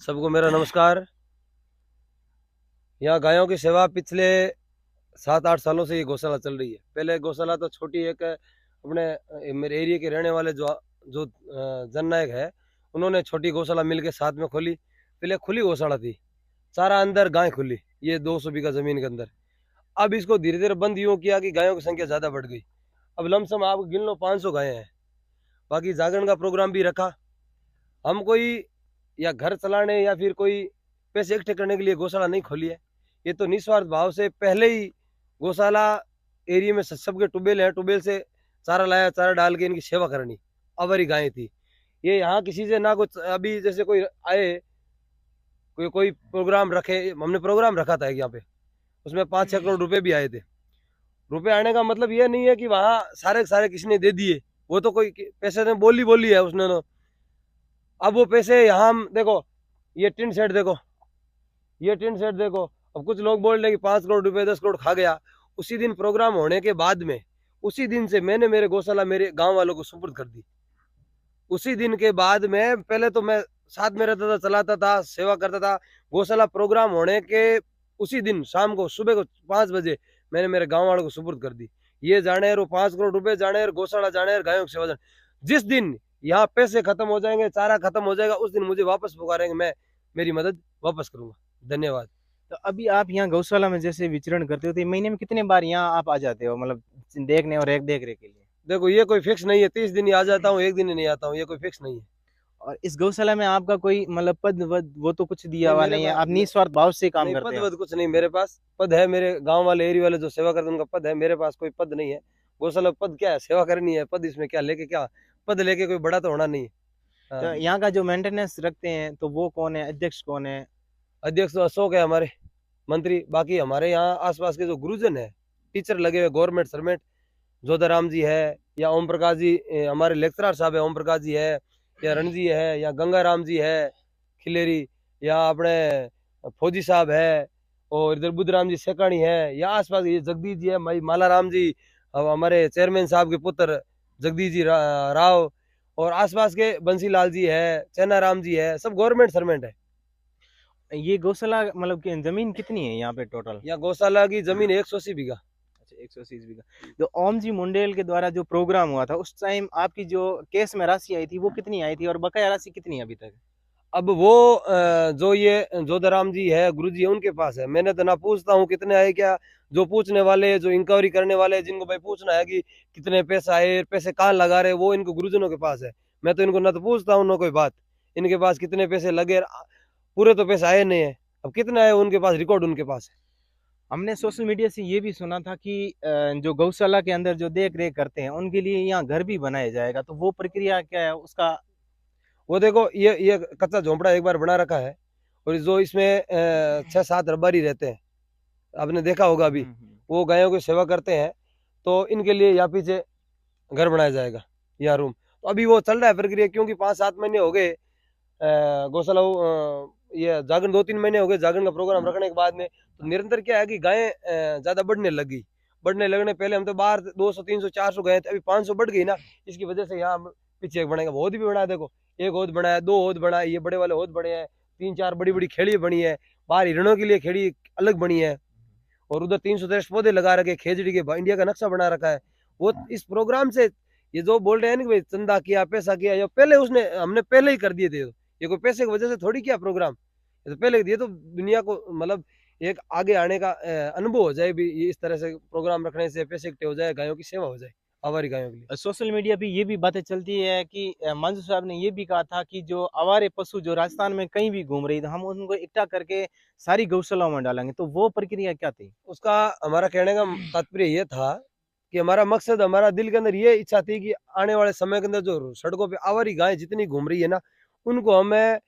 सबको मेरा नमस्कार। यहाँ गायों की सेवा पिछले 7-8 सालों से ये गौशाला चल रही है। पहले गौशाला तो छोटी एक अपने मेरे एरिया के रहने वाले जो जो जननायक है, उन्होंने छोटी गौशाला मिलके साथ में खोली। पहले खुली गौशाला थी, सारा अंदर गाय खुली, ये 200 बीघा जमीन के अंदर। अब इसको धीरे धीरे बंद यूं किया कि गायों की संख्या ज्यादा बढ़ गई। अब लमसम आप गिन लो 500 गायें हैं। बाकी जागरण का प्रोग्राम भी रखा। हम कोई या घर चलाने या फिर कोई पैसे इकट्ठे करने के लिए गौशाला नहीं खोली है। ये तो निस्वार्थ भाव से पहले ही गौशाला एरिया में सबके टूबेल है, टूबेल से चारा लाया, चारा डाल के इनकी सेवा करनी। अवारी गायें थी ये। यहाँ किसी से ना कुछ, अभी जैसे कोई आए, कोई प्रोग्राम रखे, हमने प्रोग्राम रखा था यहाँ पे, उसमें 5-6 करोड़ रुपए भी आए थे। रुपए आने का मतलब ये नहीं है कि वहाँ सारे सारे किसी ने दे दिए, वो तो कोई पैसे ने बोली है उसने तो। अब वो पैसे यहाँ देखो, ये टिन सेट देखो, ये टिन सेट देखो। अब कुछ लोग बोल रहे कि 5 करोड़ रुपए 10 करोड़ खा गया। उसी दिन प्रोग्राम होने के बाद में, उसी दिन से मैंने मेरे गौशाला मेरे गांव वालों को सुपुर्द कर दी। उसी दिन के बाद में, पहले तो मैं साथ में रहता था, चलाता था, सेवा करता था। गौशाला प्रोग्राम होने के उसी दिन शाम को, सुबह को 5 बजे मैंने मेरे गाँव वालों को सुपुर्द कर दी। ये जाने वो 5 करोड़ रुपए जाने, गौशाला जाने, गायों की सेवा जाने। जिस दिन यहाँ पैसे खत्म हो जाएंगे, चारा खत्म हो जाएगा, उस दिन मुझे वापस पुकारेंगे, मैं मेरी मदद वापस करूंगा। धन्यवाद। तो अभी आप यहाँ गौशाला में जैसे विचरण करते हो, तो महीने में कितने बार यहाँ आप आ जाते हो, मतलब देखने और एक देख रेख के लिए? देखो, ये कोई फिक्स नहीं है, 30 दिन ही आ जाता हूँ, एक दिन ही नहीं आता हूँ, ये कोई फिक्स नहीं है। और इस गौशाला में आपका कोई मतलब पद वद वो तो कुछ दिया नहीं, हुआ मेरे नहीं है, पास आप निस्वार्थ भाव से काम नहीं, करते पद हो? वद कुछ नहीं मेरे पास। पद है मेरे गांव वाले, एरिया वाले जो सेवा करते हैं उनका पद है, मेरे पास कोई पद नहीं है। गौशाला पद क्या है, सेवा करनी है। पद इसमें क्या लेके, क्या पद लेके कोई बड़ा तो होना नहीं है। तो हाँ। यहाँ का जो मेंटेनेंस रखते हैं तो वो कौन है, अध्यक्ष कौन है? अध्यक्ष तो अशोक है हमारे, मंत्री। बाकी हमारे यहाँ आसपास के जो गुरुजन है, टीचर लगे हुए, गवर्नमेंट सर्वेंट, जोधाराम जी है, या ओम प्रकाश जी, हमारे लेक्चरर साहब है, ओम प्रकाश जी है, या रणजी है, या गंगाराम जी है खिलेरी, या अपने फौजी साहब है, और इधर बुद्धराम जी सेकाणी है, या आसपास ये जगदीश जी है, माला राम जी, हमारे चेयरमैन साहब के पुत्र जगदीश जी राव, और आसपास के बंसी लाल जी है, चैना राम जी है, सब गवर्नमेंट सर्वेंट है। ये गौशाला मतलब कि जमीन कितनी है यहाँ पे टोटल? यहाँ गौशाला की जमीन 180 बीघा। अच्छा, 180 बीघा। जो ओम जी मुंडेल के द्वारा जो प्रोग्राम हुआ था उस टाइम आपकी जो केस में राशि आई थी वो कितनी आई थी, और बकाया राशि कितनी है अभी तक? अब वो जो ये जोधाराम जी है, गुरु जी है, उनके पास है। मैंने तो ना पूछता हूँ कितने आए क्या। जो पूछने वाले, जो इंक्वायरी करने वाले, जिनको भाई पूछना है कि कितने पैसे आए, पैसे कहाँ लगा रहे, वो इनको गुरुजनों के पास है। मैं तो इनको ना तो पूछता हूँ ना कोई बात। इनके पास कितने पैसे लगे, पूरे तो पैसे आए नहीं है। अब कितने आए उनके पास, रिकॉर्ड उनके पास है। हमने सोशल मीडिया से ये भी सुना था कि जो गौशाला के अंदर जो देख रेख करते हैं उनके लिए यहाँ घर भी बनाया जाएगा, तो वो प्रक्रिया क्या है उसका? वो देखो, ये कच्चा झोंपड़ा एक बार बना रखा है, और जो इसमें 6-7 रबारी रहते हैं, आपने देखा होगा अभी, वो गायों की सेवा करते हैं। तो इनके लिए यहाँ पीछे घर बनाया जाएगा, यहाँ रूम। तो अभी वो चल रहा है प्रक्रिया, क्योंकि 5-7 महीने हो गए गौशाला, ये जागरण 2-3 महीने हो गए जागरण का प्रोग्राम रखने के बाद में। तो निरंतर क्या है कि गायें ज्यादा बढ़ने लगी। बढ़ने लगने, पहले हम तो बाहर 200-300-400 गए थे, अभी 500 बढ़ गई ना। इसकी वजह से यहाँ पीछे एक बनेगा, होद भी बना है। देखो, एक होद बना है, 2 होद बना है, ये बड़े वाले होद बने हैं, 3-4 बड़ी बड़ी खेड़ी बनी है, बाहर हिरणों के लिए खेड़ी अलग बनी है, और उधर 300 पौधे लगा रखे, खेजड़ी के इंडिया का नक्शा बना रखा है। वो इस प्रोग्राम से, ये जो बोल रहे हैं ना कि भाई चंदा किया, पैसा किया, ये पहले उसने हमने पहले ही कर दिए थे। ये कोई पैसे की वजह से थोड़ी किया प्रोग्राम, ये तो पहले दिए। तो दुनिया को मतलब एक आगे आने का अनुभव हो जाए भी, ये इस तरह से प्रोग्राम रखने से पैसे इकट्ठे हो जाए, गायों की सेवा हो जाए, आवारी गायों के लिए। सोशल मीडिया पे ये भी बातें चलती है कि मंजू साहब ने ये भी कहा था कि जो आवारे पशु जो राजस्थान में कहीं भी घूम रही थी, हम उनको इकट्ठा करके सारी गौशालाओं में डालेंगे, तो वो प्रक्रिया क्या थी? उसका हमारा कहने का तात्पर्य ये था कि हमारा मकसद, हमारा दिल के अंदर ये इच्छा थी कि आने वाले समय के अंदर जो सड़कों पे आवारी गाय जितनी घूम रही है ना, उनको हमें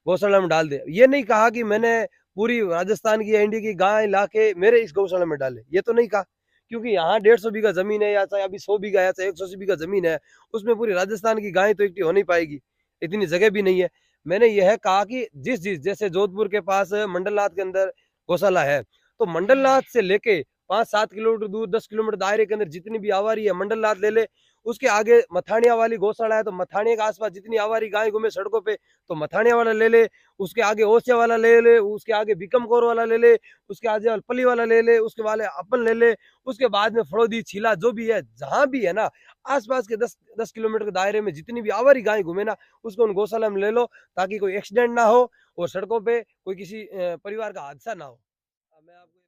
गौशाला में डाल दे। ये नहीं कहा कि मैंने पूरी राजस्थान की या इंडिया की गाय ला के मेरे इस गौशाला में डाले, ये तो नहीं कहा। क्योंकि यहाँ 150 बीघा जमीन है, या चाहे अभी 100 बीघा है, चाहे 180 बीघा जमीन है, उसमें पूरी राजस्थान की गाय तो इकट्ठी हो नहीं पाएगी, इतनी जगह भी नहीं है। मैंने यह कहा कि जिस जिस, जैसे जोधपुर के पास मंडलनाथ के अंदर गौशाला है, तो मंडलनाथ से लेके 5-7 किलोमीटर दूर, 10 किलोमीटर दायरे के अंदर जितनी भी आवारी है, मंडलनाथ ले ले, उसके आगे मथानिया वाली गौशाला है, तो मथानिया के आसपास जितनी आवारी गाय घूमे सड़कों पे तो मथानिया वाला ले ले, उसके आगे ओसिया वाला ले ले, उसके आगे बिकम कौर वाला ले ले, उसके आगे पली वाला ले ले, उसके वाले अपन ले ले, उसके बाद में फड़ोदी छिला जो भी है, जहां भी है ना आसपास के 10 किलोमीटर के दायरे में जितनी भी आवारी गाय घूमे ना, उसको उन गौशाला में ले लो, ताकि कोई एक्सीडेंट ना हो और सड़कों पे कोई किसी परिवार का हादसा ना हो। मैं आपको